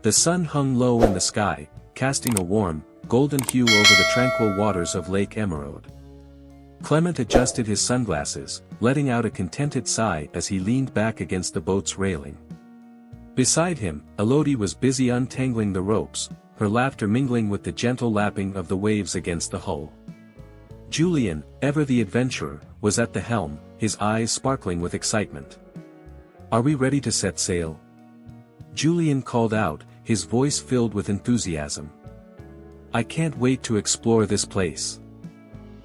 The sun hung low in the sky, casting a warm, golden hue over the tranquil waters of Lake Emerald. Clement adjusted his sunglasses, letting out a contented sigh as he leaned back against the boat's railing. Beside him, Elodie was busy untangling the ropes, her laughter mingling with the gentle lapping of the waves against the hull. Julian, ever the adventurer, was at the helm, his eyes sparkling with excitement. "Are we ready to set sail?" Julian called out, his voice filled with enthusiasm. "I can't wait to explore this place."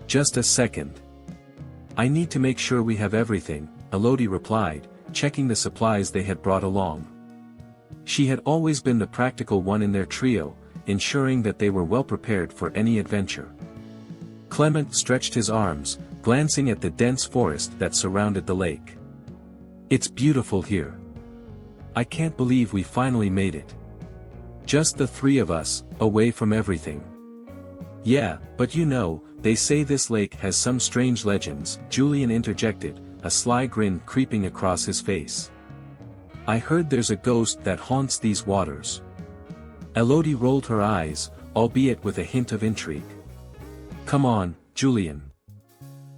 "Just a second. I need to make sure we have everything," Elodie replied, checking the supplies they had brought along. She had always been the practical one in their trio, ensuring that they were well prepared for any adventure. Clement stretched his arms, glancing at the dense forest that surrounded the lake. "It's beautiful here. I can't believe we finally made it. Just the three of us, away from everything." "Yeah, but you know, they say this lake has some strange legends," Julian interjected, a sly grin creeping across his face. "I heard there's a ghost that haunts these waters." Elodie rolled her eyes, albeit with a hint of intrigue. "Come on, Julian.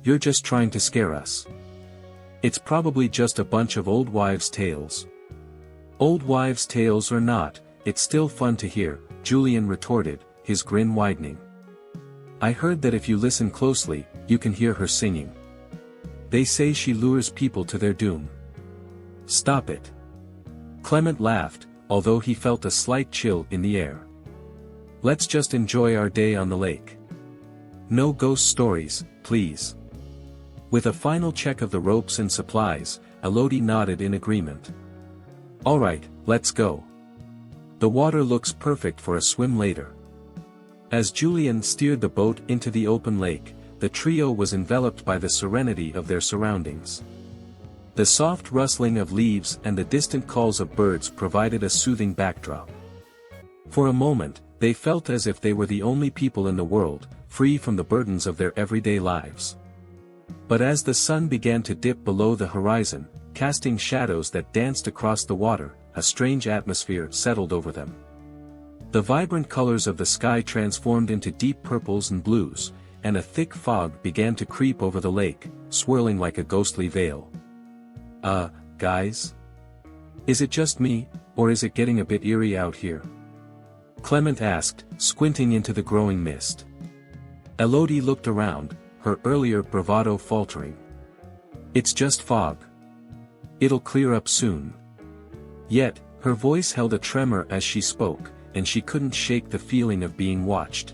You're just trying to scare us. It's probably just a bunch of old wives' tales." "Old wives' tales or not, it's still fun to hear," Julian retorted, his grin widening. "I heard that if you listen closely, you can hear her singing. They say she lures people to their doom." "Stop it." Clement laughed, although he felt a slight chill in the air. "Let's just enjoy our day on the lake. No ghost stories, please." With a final check of the ropes and supplies, Elodie nodded in agreement. "All right, let's go. The water looks perfect for a swim later." As Julian steered the boat into the open lake, the trio was enveloped by the serenity of their surroundings. The soft rustling of leaves and the distant calls of birds provided a soothing backdrop. For a moment, they felt as if they were the only people in the world, free from the burdens of their everyday lives. But as the sun began to dip below the horizon, casting shadows that danced across the water, a strange atmosphere settled over them. The vibrant colors of the sky transformed into deep purples and blues, and a thick fog began to creep over the lake, swirling like a ghostly veil. Guys? Is it just me, or is it getting a bit eerie out here?" Clement asked, squinting into the growing mist. Elodie looked around, her earlier bravado faltering. "It's just fog. It'll clear up soon." Yet, her voice held a tremor as she spoke, and she couldn't shake the feeling of being watched.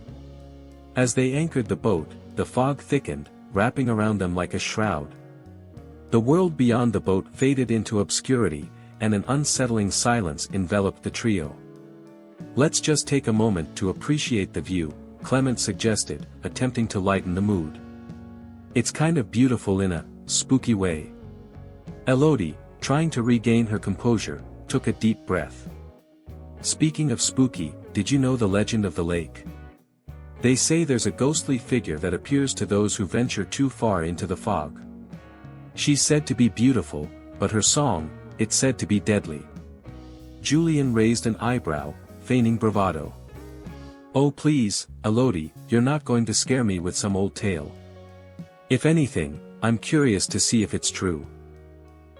As they anchored the boat, the fog thickened, wrapping around them like a shroud. The world beyond the boat faded into obscurity, and an unsettling silence enveloped the trio. "Let's just take a moment to appreciate the view," Clement suggested, attempting to lighten the mood. "It's kind of beautiful in a spooky way." Elodie, trying to regain her composure, took a deep breath. "Speaking of spooky, did you know the legend of the lake? They say there's a ghostly figure that appears to those who venture too far into the fog. She's said to be beautiful, but her song, it's said to be deadly." Julian raised an eyebrow, feigning bravado. "Oh please, Elodie, you're not going to scare me with some old tale. If anything, I'm curious to see if it's true."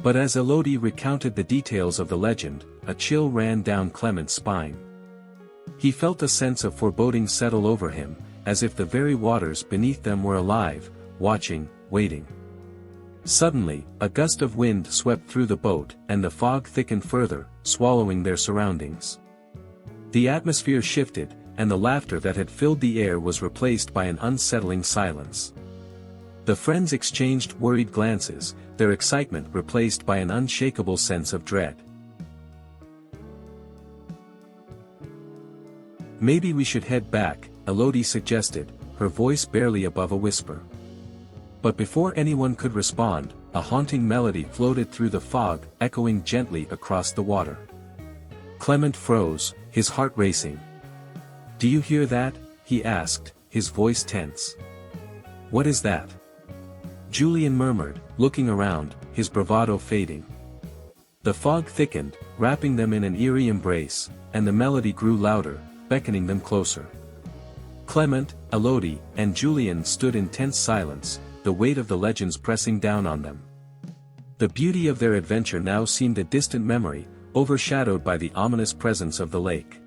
But as Elodie recounted the details of the legend, a chill ran down Clement's spine. He felt a sense of foreboding settle over him, as if the very waters beneath them were alive, watching, waiting. Suddenly, a gust of wind swept through the boat, and the fog thickened further, swallowing their surroundings. The atmosphere shifted, and the laughter that had filled the air was replaced by an unsettling silence. The friends exchanged worried glances, their excitement replaced by an unshakable sense of dread. "Maybe we should head back," Elodie suggested, her voice barely above a whisper. But before anyone could respond, a haunting melody floated through the fog, echoing gently across the water. Clement froze, his heart racing. "Do you hear that?" he asked, his voice tense. "What is that?" Julian murmured, looking around, his bravado fading. The fog thickened, wrapping them in an eerie embrace, and the melody grew louder, beckoning them closer. Clement, Elodie, and Julian stood in tense silence, the weight of the legends pressing down on them. The beauty of their adventure now seemed a distant memory, overshadowed by the ominous presence of the lake.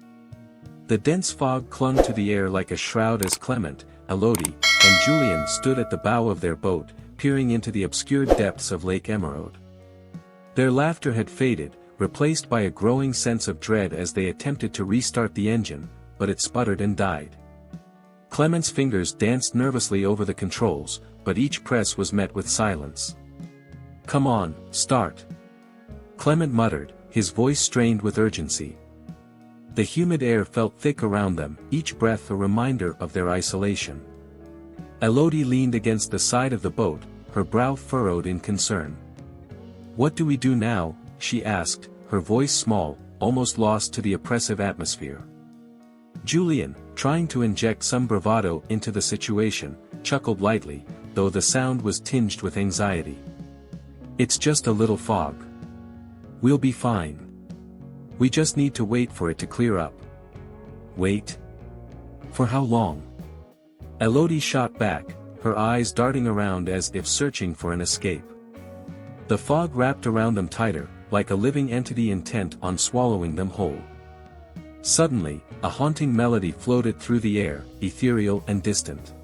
The dense fog clung to the air like a shroud as Clement, Elodie, and Julian stood at the bow of their boat, peering into the obscured depths of Lake Emerald. Their laughter had faded, replaced by a growing sense of dread as they attempted to restart the engine, but it sputtered and died. Clement's fingers danced nervously over the controls, but each press was met with silence. "Come on, start," Clement muttered, his voice strained with urgency. The humid air felt thick around them, each breath a reminder of their isolation. Elodie leaned against the side of the boat, her brow furrowed in concern. "What do we do now?" she asked, her voice small, almost lost to the oppressive atmosphere. Julian, trying to inject some bravado into the situation, chuckled lightly, though the sound was tinged with anxiety. "It's just a little fog. We'll be fine. We just need to wait for it to clear up." "Wait? For how long?" Elodie shot back, her eyes darting around as if searching for an escape. The fog wrapped around them tighter, like a living entity intent on swallowing them whole. Suddenly, a haunting melody floated through the air, ethereal and distant.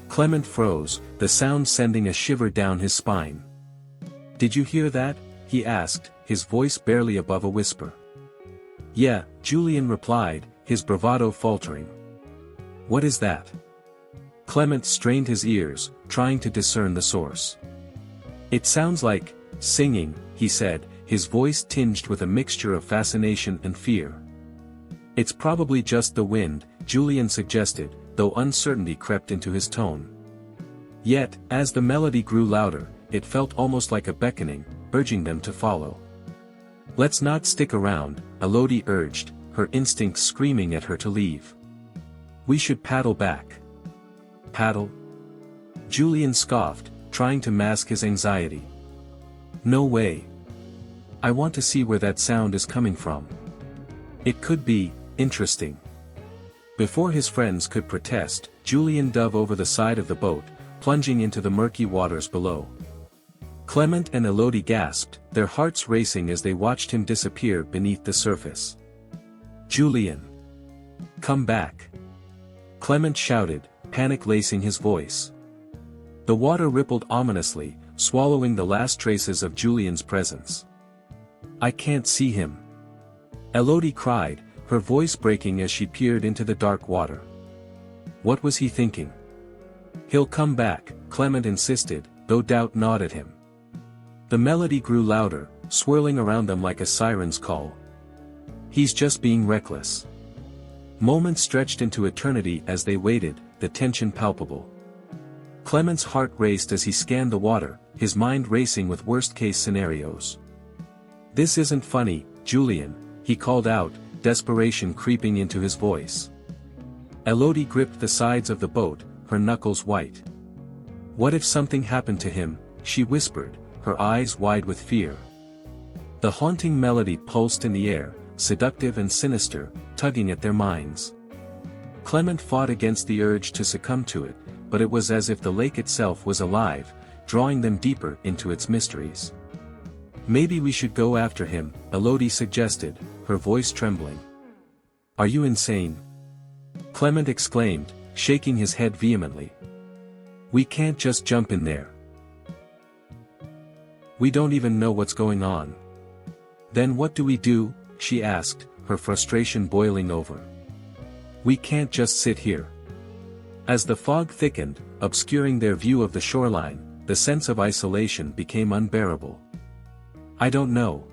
Clement froze, the sound sending a shiver down his spine. "Did you hear that?" he asked, his voice barely above a whisper. "Yeah," Julian replied, his bravado faltering. "What is that?" Clement strained his ears, trying to discern the source. "It sounds like singing," he said, his voice tinged with a mixture of fascination and fear. "It's probably just the wind," Julian suggested, though uncertainty crept into his tone. Yet, as the melody grew louder, it felt almost like a beckoning, urging them to follow. "Let's not stick around," Elodie urged, her instincts screaming at her to leave. "We should paddle back." "Paddle?" Julian scoffed, trying to mask his anxiety. "No way. I want to see where that sound is coming from. It could be interesting." Before his friends could protest, Julian dove over the side of the boat, plunging into the murky waters below. Clement and Elodie gasped, their hearts racing as they watched him disappear beneath the surface. "Julian! Come back!" Clement shouted, panic lacing his voice. The water rippled ominously, swallowing the last traces of Julian's presence. "I can't see him," Elodie cried, her voice breaking as she peered into the dark water. What was he thinking? "He'll come back," Clement insisted, though doubt gnawed at him. The melody grew louder, swirling around them like a siren's call. "He's just being reckless." Moments stretched into eternity as they waited, the tension palpable. Clement's heart raced as he scanned the water, his mind racing with worst-case scenarios. "This isn't funny, Julian," he called out, desperation creeping into his voice. Elodie gripped the sides of the boat, her knuckles white. "What if something happened to him?" she whispered, her eyes wide with fear. The haunting melody pulsed in the air, seductive and sinister, tugging at their minds. Clement fought against the urge to succumb to it, but it was as if the lake itself was alive, drawing them deeper into its mysteries. "Maybe we should go after him," Elodie suggested, her voice trembling. "Are you insane?" Clement exclaimed, shaking his head vehemently. "We can't just jump in there. We don't even know what's going on." "Then what do we do?" she asked, her frustration boiling over. "We can't just sit here." As the fog thickened, obscuring their view of the shoreline, the sense of isolation became unbearable. "I don't know,"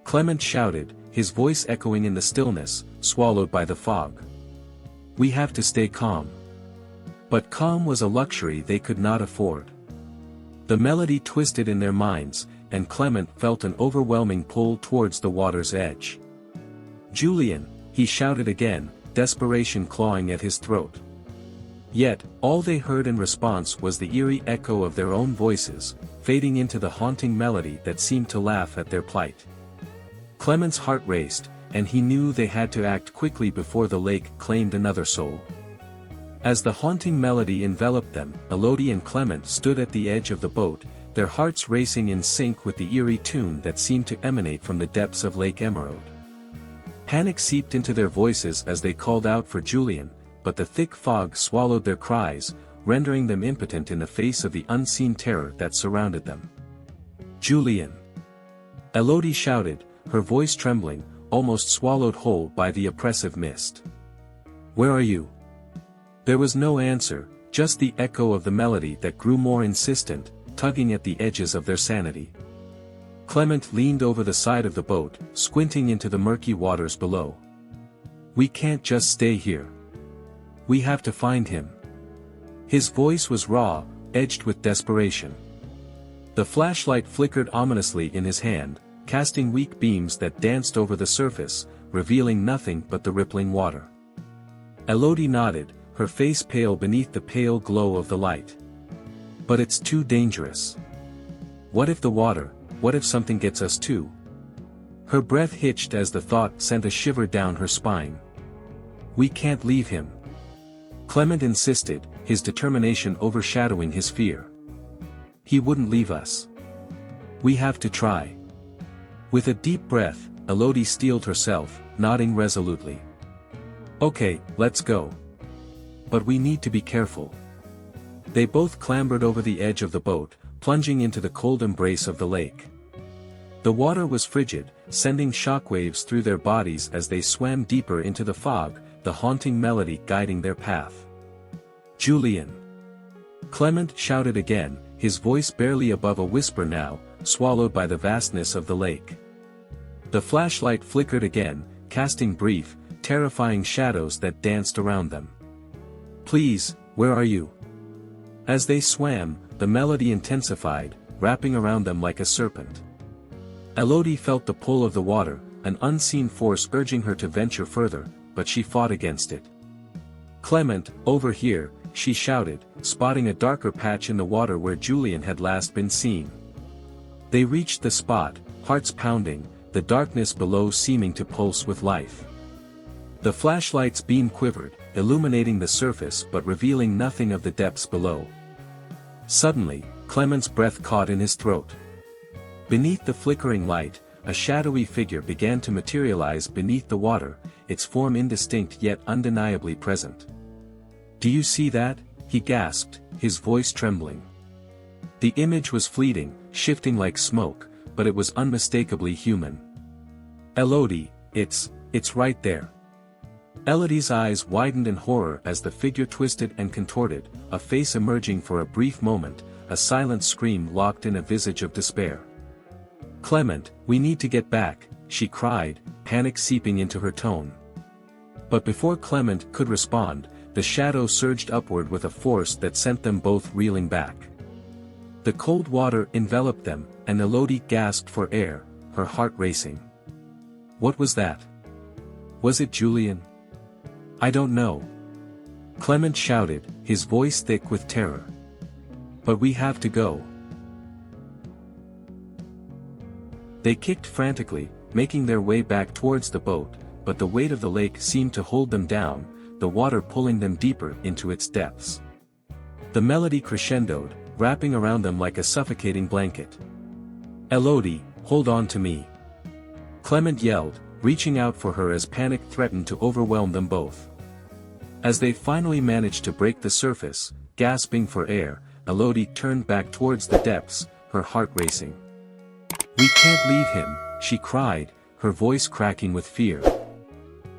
Clement shouted, his voice echoing in the stillness, swallowed by the fog. "We have to stay calm." But calm was a luxury they could not afford. The melody twisted in their minds, and Clement felt an overwhelming pull towards the water's edge. "Julian," he shouted again, desperation clawing at his throat. Yet, all they heard in response was the eerie echo of their own voices, fading into the haunting melody that seemed to laugh at their plight. Clement's heart raced, and he knew they had to act quickly before the lake claimed another soul. As the haunting melody enveloped them, Elodie and Clement stood at the edge of the boat, their hearts racing in sync with the eerie tune that seemed to emanate from the depths of Lake Emerald. Panic seeped into their voices as they called out for Julian, but the thick fog swallowed their cries, rendering them impotent in the face of the unseen terror that surrounded them. "Julian!" Elodie shouted, her voice trembling, almost swallowed whole by the oppressive mist. "Where are you?" There was no answer, just the echo of the melody that grew more insistent, tugging at the edges of their sanity. Clement leaned over the side of the boat, squinting into the murky waters below. "We can't just stay here. We have to find him." His voice was raw, edged with desperation. The flashlight flickered ominously in his hand, casting weak beams that danced over the surface, revealing nothing but the rippling water. Elodie nodded, her face pale beneath the pale glow of the light. "But it's too dangerous. What if something gets us too?" Her breath hitched as the thought sent a shiver down her spine. "We can't leave him," Clement insisted, his determination overshadowing his fear. "He wouldn't leave us. We have to try." With a deep breath, Elodie steeled herself, nodding resolutely. "Okay, let's go. But we need to be careful." They both clambered over the edge of the boat, plunging into the cold embrace of the lake. The water was frigid, sending shockwaves through their bodies as they swam deeper into the fog, the haunting melody guiding their path. "Julian!" Clement shouted again, his voice barely above a whisper now, swallowed by the vastness of the lake. The flashlight flickered again, casting brief, terrifying shadows that danced around them. "Please, where are you?" As they swam, the melody intensified, wrapping around them like a serpent. Elodie felt the pull of the water, an unseen force urging her to venture further, but she fought against it. "Clement, over here," she shouted, spotting a darker patch in the water where Julian had last been seen. They reached the spot, hearts pounding, the darkness below seeming to pulse with life. The flashlight's beam quivered, illuminating the surface but revealing nothing of the depths below. Suddenly, Clement's breath caught in his throat. Beneath the flickering light, a shadowy figure began to materialize beneath the water, its form indistinct yet undeniably present. "Do you see that?" he gasped, his voice trembling. The image was fleeting, shifting like smoke, but it was unmistakably human. "Elodie, it's right there." Elodie's eyes widened in horror as the figure twisted and contorted, a face emerging for a brief moment, a silent scream locked in a visage of despair. "Clement, we need to get back," she cried, panic seeping into her tone. But before Clement could respond, the shadow surged upward with a force that sent them both reeling back. The cold water enveloped them, and Elodie gasped for air, her heart racing. What was that? Was it Julian? "I don't know," Clement shouted, his voice thick with terror. "But we have to go." They kicked frantically, making their way back towards the boat, but the weight of the lake seemed to hold them down, the water pulling them deeper into its depths. The melody crescendoed, wrapping around them like a suffocating blanket. "Elodie, hold on to me," Clement yelled, reaching out for her as panic threatened to overwhelm them both. As they finally managed to break the surface, gasping for air, Elodie turned back towards the depths, her heart racing. "We can't leave him," she cried, her voice cracking with fear.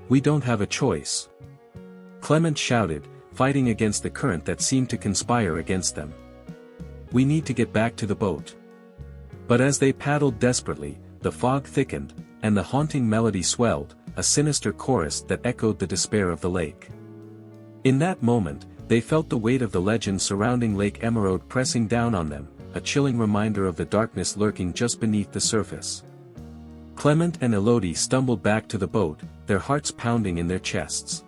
"We don't have a choice," Clement shouted, fighting against the current that seemed to conspire against them. "We need to get back to the boat." But as they paddled desperately, the fog thickened, and the haunting melody swelled, a sinister chorus that echoed the despair of the lake. In that moment, they felt the weight of the legend surrounding Lake Emerald pressing down on them, a chilling reminder of the darkness lurking just beneath the surface. Clement and Elodie stumbled back to the boat, their hearts pounding in their chests.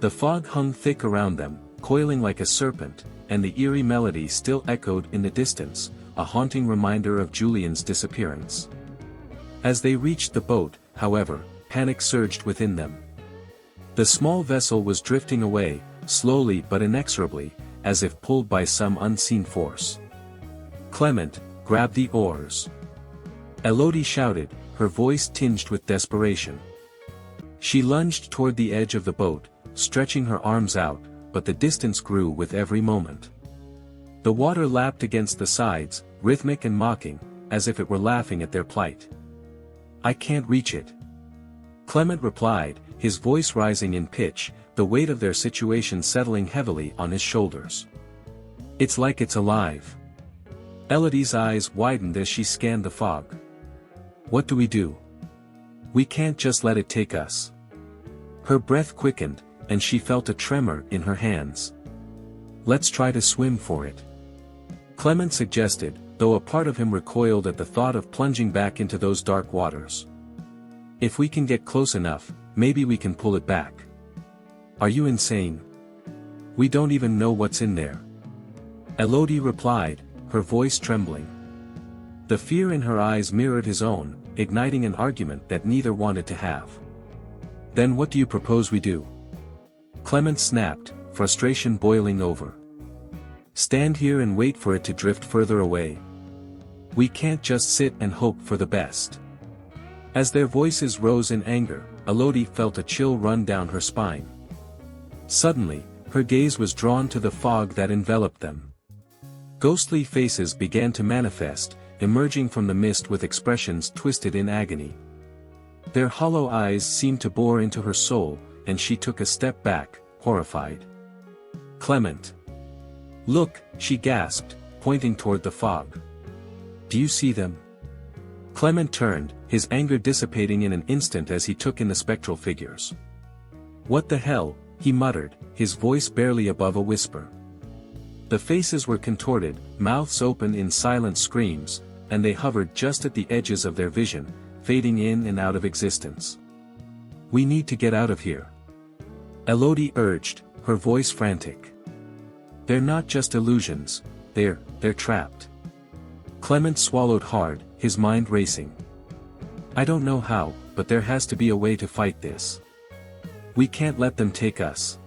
The fog hung thick around them, coiling like a serpent, and the eerie melody still echoed in the distance, a haunting reminder of Julian's disappearance. As they reached the boat, however, panic surged within them. The small vessel was drifting away, slowly but inexorably, as if pulled by some unseen force. "Clement, grab the oars!" Elodie shouted, her voice tinged with desperation. She lunged toward the edge of the boat, stretching her arms out, but the distance grew with every moment. The water lapped against the sides, rhythmic and mocking, as if it were laughing at their plight. "I can't reach it," Clement replied, his voice rising in pitch, the weight of their situation settling heavily on his shoulders. "It's like it's alive." Elodie's eyes widened as she scanned the fog. "What do we do? We can't just let it take us." Her breath quickened, and she felt a tremor in her hands. "Let's try to swim for it," Clement suggested, though a part of him recoiled at the thought of plunging back into those dark waters. "If we can get close enough, maybe we can pull it back." "Are you insane? We don't even know what's in there," Elodie replied, her voice trembling. The fear in her eyes mirrored his own, igniting an argument that neither wanted to have. "Then what do you propose we do?" Clement snapped, frustration boiling over. "Stand here and wait for it to drift further away. We can't just sit and hope for the best." As their voices rose in anger, Elodie felt a chill run down her spine. Suddenly, her gaze was drawn to the fog that enveloped them. Ghostly faces began to manifest, emerging from the mist with expressions twisted in agony. Their hollow eyes seemed to bore into her soul, and she took a step back, horrified. "Clement! Look," she gasped, pointing toward the fog. "Do you see them?" Clement turned, his anger dissipating in an instant as he took in the spectral figures. "What the hell?" he muttered, his voice barely above a whisper. The faces were contorted, mouths open in silent screams, and they hovered just at the edges of their vision, fading in and out of existence. "We need to get out of here," Elodie urged, her voice frantic. "They're not just illusions, they're trapped." Clement swallowed hard, his mind racing. "I don't know how, but there has to be a way to fight this. We can't let them take us."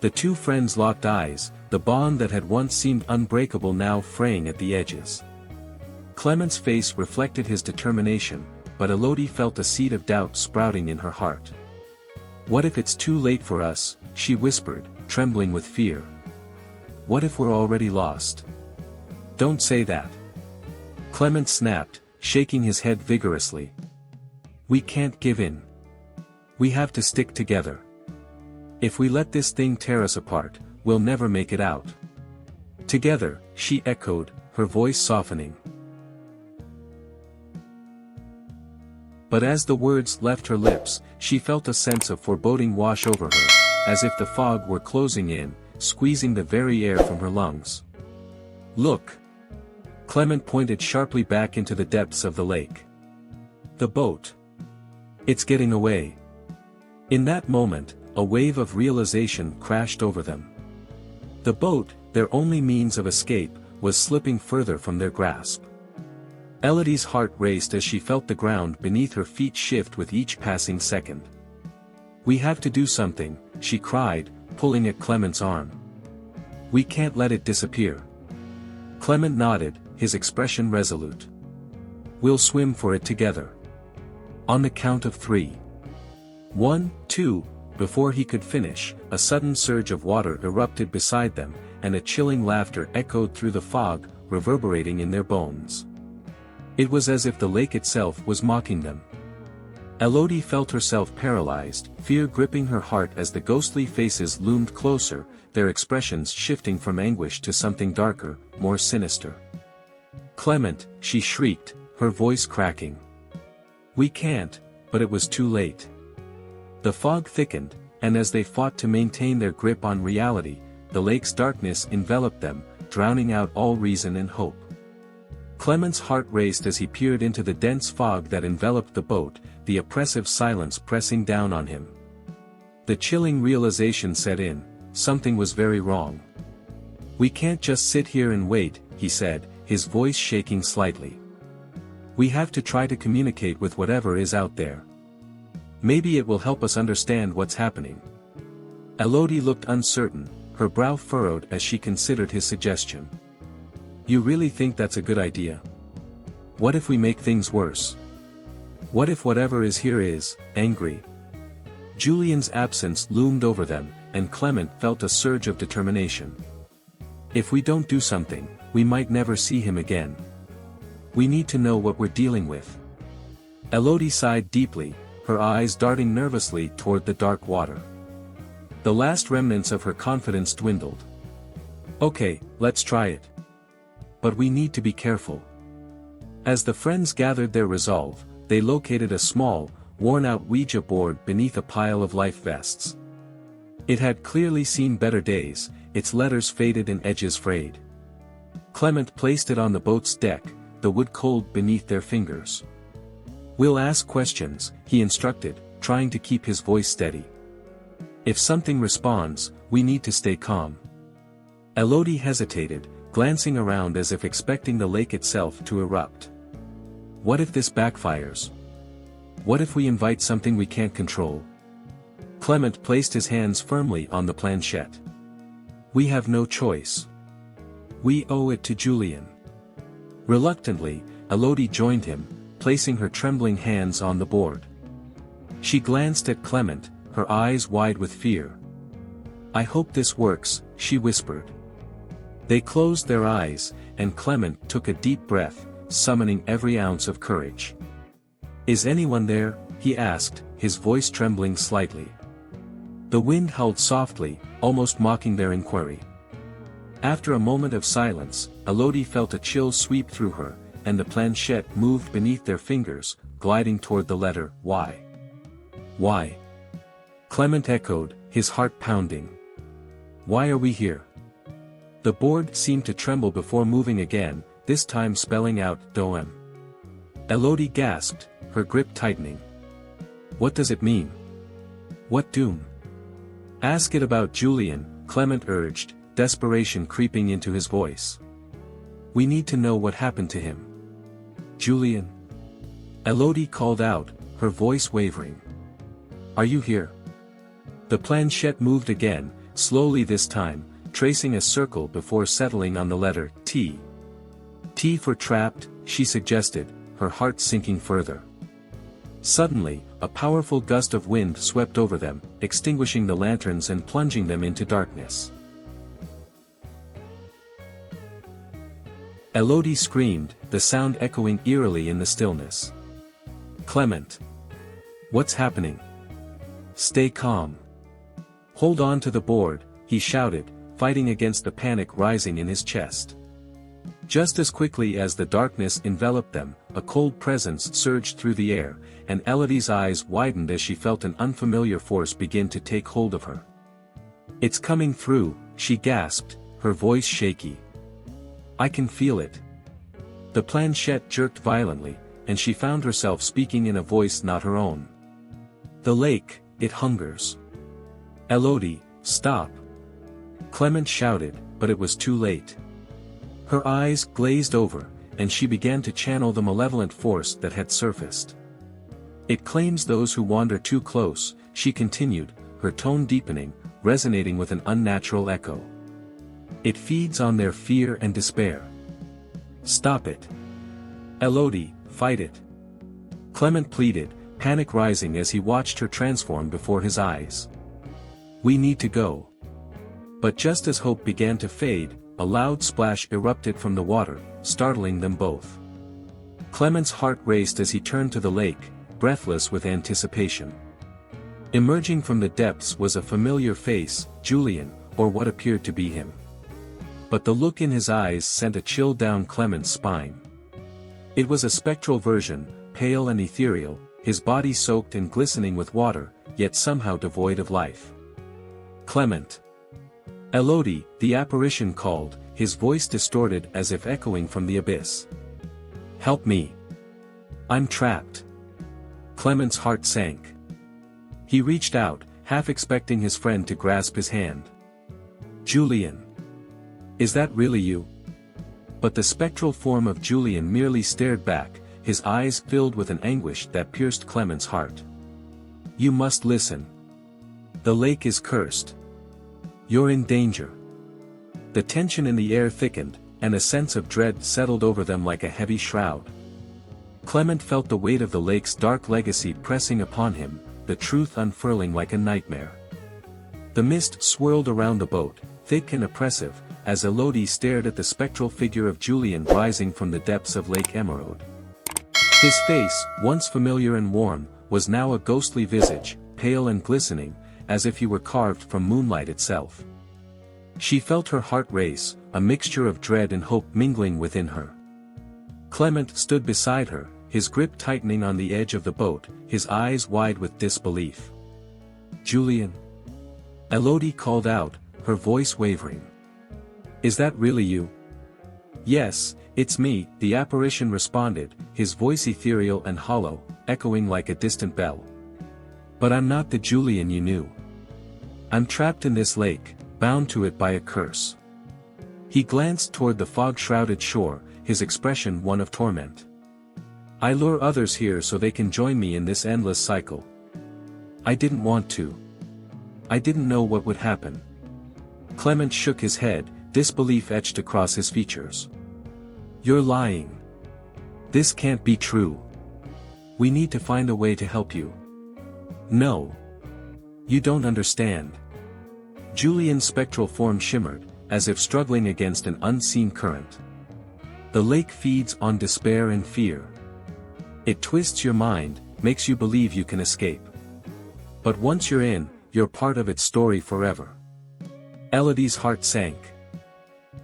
The two friends locked eyes, the bond that had once seemed unbreakable now fraying at the edges. Clement's face reflected his determination, but Elodie felt a seed of doubt sprouting in her heart. "What if it's too late for us?" she whispered, trembling with fear. "What if we're already lost?" "Don't say that," Clement snapped, shaking his head vigorously. "We can't give in. We have to stick together. If we let this thing tear us apart, we'll never make it out." "Together," she echoed, her voice softening. But as the words left her lips, she felt a sense of foreboding wash over her, as if the fog were closing in, squeezing the very air from her lungs. "Look!" Clement pointed sharply back into the depths of the lake. "The boat. It's getting away." In that moment, a wave of realization crashed over them. The boat, their only means of escape, was slipping further from their grasp. Elodie's heart raced as she felt the ground beneath her feet shift with each passing second. "We have to do something," she cried, pulling at Clement's arm. "We can't let it disappear." Clement nodded, his expression resolute. "We'll swim for it together. On the count of 3. 1, 2, before he could finish, a sudden surge of water erupted beside them, and a chilling laughter echoed through the fog, reverberating in their bones. It was as if the lake itself was mocking them. Elodie felt herself paralyzed, fear gripping her heart as the ghostly faces loomed closer, their expressions shifting from anguish to something darker, more sinister. "Clement," she shrieked, her voice cracking. "We can't," but it was too late. The fog thickened, and as they fought to maintain their grip on reality, the lake's darkness enveloped them, drowning out all reason and hope. Clement's heart raced as he peered into the dense fog that enveloped the boat, the oppressive silence pressing down on him. The chilling realization set in: something was very wrong. "We can't just sit here and wait," he said, his voice shaking slightly. "We have to try to communicate with whatever is out there. Maybe it will help us understand what's happening." Elodie looked uncertain, her brow furrowed as she considered his suggestion. "You really think that's a good idea? What if we make things worse? What if whatever is here is angry?" Julian's absence loomed over them, and Clement felt a surge of determination. "If we don't do something, we might never see him again. We need to know what we're dealing with." Elodie sighed deeply, her eyes darting nervously toward the dark water. The last remnants of her confidence dwindled. "Okay, let's try it. But we need to be careful." As the friends gathered their resolve, they located a small, worn-out Ouija board beneath a pile of life vests. It had clearly seen better days, its letters faded and edges frayed. Clement placed it on the boat's deck, the wood cold beneath their fingers. "We'll ask questions," he instructed, trying to keep his voice steady. "If something responds, we need to stay calm." Elodie hesitated, glancing around as if expecting the lake itself to erupt. "What if this backfires? What if we invite something we can't control?" Clement placed his hands firmly on the planchette. "We have no choice. We owe it to Julian." Reluctantly, Elodie joined him, placing her trembling hands on the board. She glanced at Clement, her eyes wide with fear. "I hope this works," she whispered. They closed their eyes, and Clement took a deep breath, summoning every ounce of courage. "Is anyone there?" he asked, his voice trembling slightly. The wind howled softly, almost mocking their inquiry. After a moment of silence, Elodie felt a chill sweep through her, and the planchette moved beneath their fingers, gliding toward the letter Y. "Why?" Clement echoed, his heart pounding. "Why are we here?" The board seemed to tremble before moving again, this time spelling out Doem. Elodie gasped, her grip tightening. "What does it mean? What doom?" "Ask it about Julian," Clement urged, desperation creeping into his voice. "We need to know what happened to him." "Julian?" Elodie called out, her voice wavering. "Are you here?" The planchette moved again, slowly this time, tracing a circle before settling on the letter T. "T for trapped," she suggested, her heart sinking further. Suddenly, a powerful gust of wind swept over them, extinguishing the lanterns and plunging them into darkness. Elodie screamed, the sound echoing eerily in the stillness. "Clement! What's happening? Stay calm. Hold on to the board," he shouted, fighting against the panic rising in his chest. Just as quickly as the darkness enveloped them, a cold presence surged through the air, and Elodie's eyes widened as she felt an unfamiliar force begin to take hold of her. "It's coming through," she gasped, her voice shaky. "I can feel it." The planchette jerked violently, and she found herself speaking in a voice not her own. "The lake, it hungers." "Elodie, stop!" Clement shouted, but it was too late. Her eyes glazed over, and she began to channel the malevolent force that had surfaced. "It claims those who wander too close," she continued, her tone deepening, resonating with an unnatural echo. "It feeds on their fear and despair. Stop it. Elodie, fight it." Clement pleaded, panic rising as he watched her transform before his eyes. "We need to go." But just as hope began to fade, a loud splash erupted from the water, startling them both. Clement's heart raced as he turned to the lake, breathless with anticipation. Emerging from the depths was a familiar face, Julian, or what appeared to be him. But the look in his eyes sent a chill down Clement's spine. It was a spectral version, pale and ethereal, his body soaked and glistening with water, yet somehow devoid of life. "Clement!" "Elodie," the apparition called, his voice distorted as if echoing from the abyss. "Help me. I'm trapped." Clement's heart sank. He reached out, half expecting his friend to grasp his hand. Julian. Is that really you? But the spectral form of Julian merely stared back, his eyes filled with an anguish that pierced Clement's heart. You must listen. The lake is cursed. You're in danger. The tension in the air thickened, and a sense of dread settled over them like a heavy shroud. Clement felt the weight of the lake's dark legacy pressing upon him, the truth unfurling like a nightmare. The mist swirled around the boat, thick and oppressive, as Elodie stared at the spectral figure of Julian rising from the depths of Lake Emerald. His face, once familiar and warm, was now a ghostly visage, pale and glistening, as if he were carved from moonlight itself. She felt her heart race, a mixture of dread and hope mingling within her. Clement stood beside her, his grip tightening on the edge of the boat, his eyes wide with disbelief. Julian? Elodie called out, her voice wavering. Is that really you? Yes, it's me, the apparition responded, his voice ethereal and hollow, echoing like a distant bell. But I'm not the Julian you knew. I'm trapped in this lake, bound to it by a curse. He glanced toward the fog-shrouded shore, his expression one of torment. I lure others here so they can join me in this endless cycle. I didn't want to. I didn't know what would happen. Clement shook his head, disbelief etched across his features. You're lying. This can't be true. We need to find a way to help you. No. You don't understand. Julian's spectral form shimmered, as if struggling against an unseen current. The lake feeds on despair and fear. It twists your mind, makes you believe you can escape. But once you're in, you're part of its story forever. Elodie's heart sank.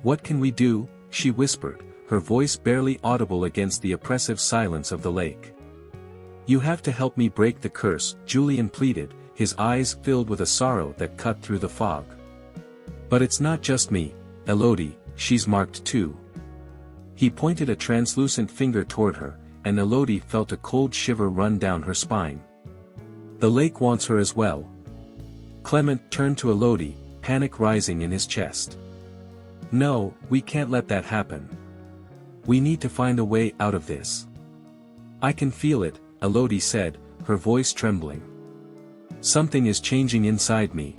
What can we do? She whispered, her voice barely audible against the oppressive silence of the lake. You have to help me break the curse, Julian pleaded, his eyes filled with a sorrow that cut through the fog. But it's not just me, Elodie, she's marked too. He pointed a translucent finger toward her, and Elodie felt a cold shiver run down her spine. The lake wants her as well. Clement turned to Elodie, panic rising in his chest. No, we can't let that happen. We need to find a way out of this. I can feel it, Elodie said, her voice trembling. Something is changing inside me.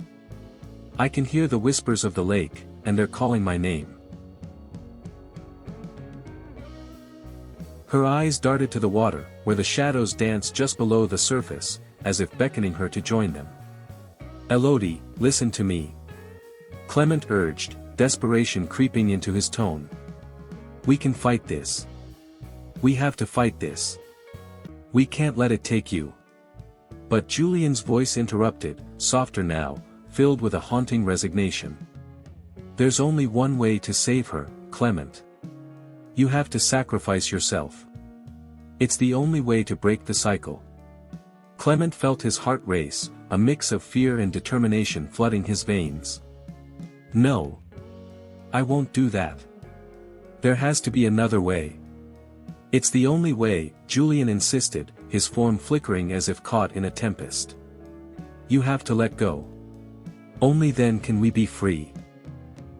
I can hear the whispers of the lake, and they're calling my name. Her eyes darted to the water, where the shadows danced just below the surface, as if beckoning her to join them. Elodie, listen to me. Clement urged, desperation creeping into his tone. We can fight this. We have to fight this. We can't let it take you. But Julian's voice interrupted, softer now, filled with a haunting resignation. There's only one way to save her, Clement. You have to sacrifice yourself. It's the only way to break the cycle. Clement felt his heart race, a mix of fear and determination flooding his veins. No. I won't do that. There has to be another way. It's the only way, Julian insisted, his form flickering as if caught in a tempest. You have to let go. Only then can we be free.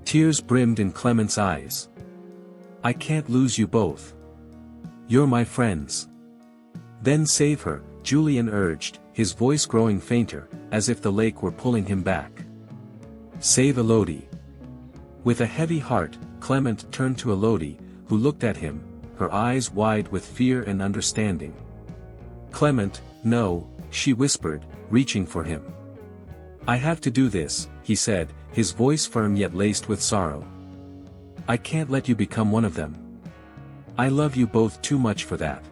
Tears brimmed in Clement's eyes. I can't lose you both. You're my friends. Then save her, Julian urged, his voice growing fainter, as if the lake were pulling him back. Save Elodie. With a heavy heart, Clement turned to Elodie, who looked at him, her eyes wide with fear and understanding. Clement, no, she whispered, reaching for him. I have to do this, he said, his voice firm yet laced with sorrow. I can't let you become one of them. I love you both too much for that.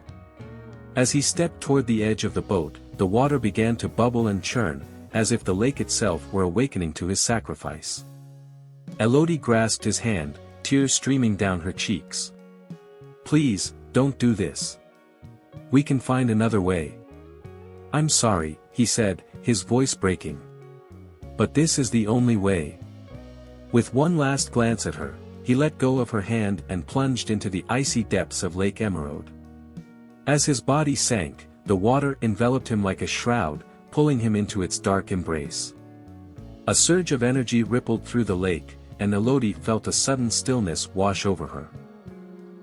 As he stepped toward the edge of the boat, the water began to bubble and churn, as if the lake itself were awakening to his sacrifice. Elodie grasped his hand, tears streaming down her cheeks. Please, don't do this. We can find another way. I'm sorry, he said, his voice breaking. But this is the only way. With one last glance at her, he let go of her hand and plunged into the icy depths of Lake Emerald. As his body sank, the water enveloped him like a shroud, pulling him into its dark embrace. A surge of energy rippled through the lake, and Elodie felt a sudden stillness wash over her.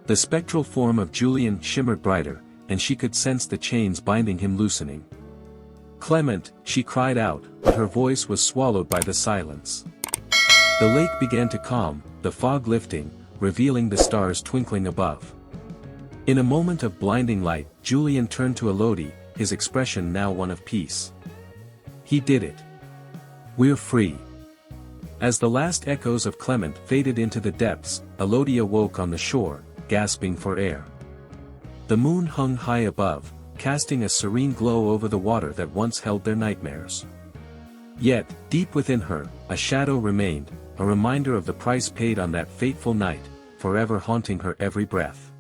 The spectral form of Julian shimmered brighter, and she could sense the chains binding him loosening. "Clement," she cried out, but her voice was swallowed by the silence. The lake began to calm, the fog lifting, revealing the stars twinkling above. In a moment of blinding light, Julian turned to Elodie, his expression now one of peace. "He did it. We're free." As the last echoes of Clement faded into the depths, Elodie awoke on the shore, gasping for air. The moon hung high above, casting a serene glow over the water that once held their nightmares. Yet, deep within her, a shadow remained, a reminder of the price paid on that fateful night, forever haunting her every breath.